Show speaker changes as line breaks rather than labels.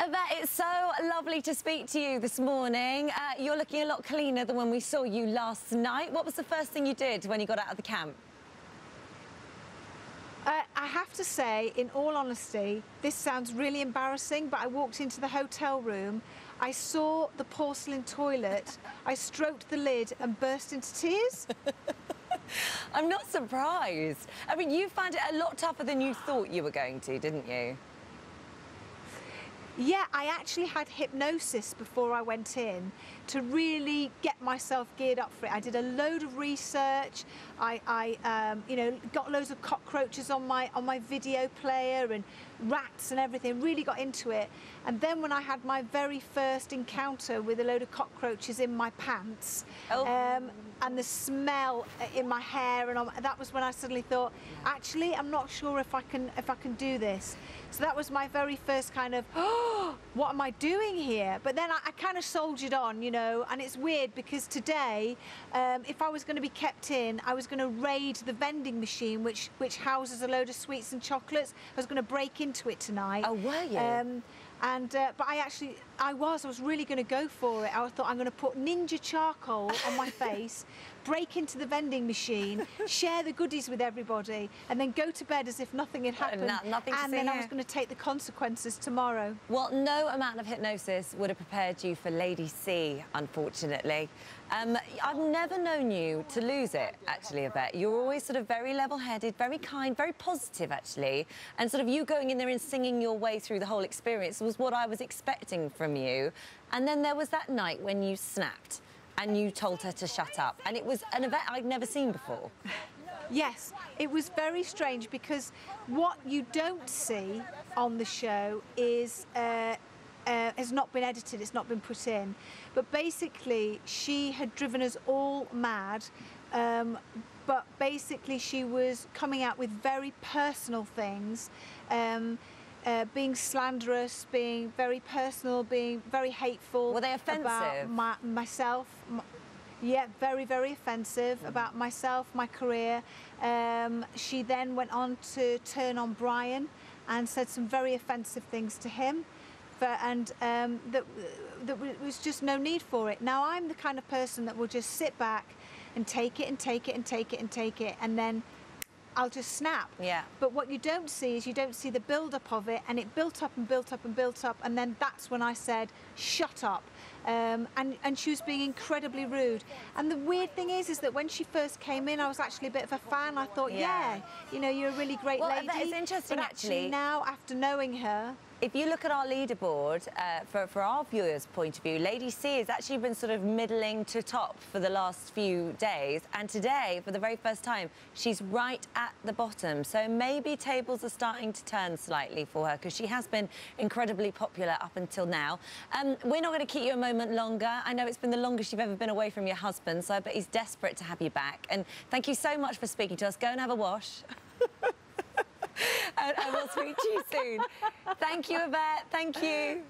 Yvette, it's so lovely to speak to you this morning. You're looking a lot cleaner than when we saw you last night. What was the first thing you did when you got out of the camp?
I have to say, in all honesty, this sounds really embarrassing, but I walked into the hotel room, I saw the porcelain toilet, I stroked the lid and burst into tears.
I'm not surprised. I mean, you found it a lot tougher than you thought you were going to, didn't you?
Yeah, I actually had hypnosis before I went in to really get myself geared up for it. I did a load of research. I you know, got loads of cockroaches on my video player and rats and everything. Really got into it. And then when I had my very first encounter with a load of cockroaches in my pants, and the smell in my hair, and that was when I suddenly thought, actually, I'm not sure if I can do this. So that was my very first kind of, oh, what am I doing here? But then I kind of soldiered on, you know, and it's weird because today, if I was going to be kept in, I was going to raid the vending machine, which houses a load of sweets and chocolates. I was going to break into it tonight.
Oh, were you?
But I was really going to go for it. I thought, I'm going to put ninja charcoal on my face, break into the vending machine, share the goodies with everybody, and then go to bed as if nothing had happened. And then I was going to take the consequences tomorrow.
Well, no amount of hypnosis would have prepared you for Lady C, unfortunately. I've never known you to lose it, actually, Yvette. You're always sort of very level-headed, very kind, very positive, actually. And sort of you going in there and singing your way through the whole experience was what I was expecting from you. And then there was that night when you snapped and you told her to shut up. And it was an Yvette I'd never seen before.
Yes, it was very strange because what you don't see on the show is has not been edited, it's not been put in. But basically, she had driven us all mad. But basically, she was coming out with very personal things, being slanderous, being very personal, being very hateful.
Were they offensive?
About myself. Yeah, very, very offensive about myself, my career. She then went on to turn on Brian and said some very offensive things to him. That was just no need for it. Now, I'm the kind of person that will just sit back and take it and take it and take it and take it, and then I'll just snap.
Yeah.
But what you don't see is you don't see the build-up of it, and it built up and built up and built up, and then that's when I said, shut up. And she was being incredibly rude. And the weird thing is that when she first came in, I was actually a bit of a fan. I thought, yeah, you know, you're a really great lady.
Well, it's interesting,
but actually now, after knowing her,
if you look at our leaderboard, for our viewers' point of view, Lady C has actually been sort of middling to top for the last few days. And today, for the very first time, she's right at the bottom. So maybe tables are starting to turn slightly for her because she has been incredibly popular up until now. We're not going to keep you a moment longer. I know it's been the longest you've ever been away from your husband, so I bet he's desperate to have you back. And thank you so much for speaking to us. Go and have a wash. And we'll speak to you soon. Thank you, Yvette. Thank you.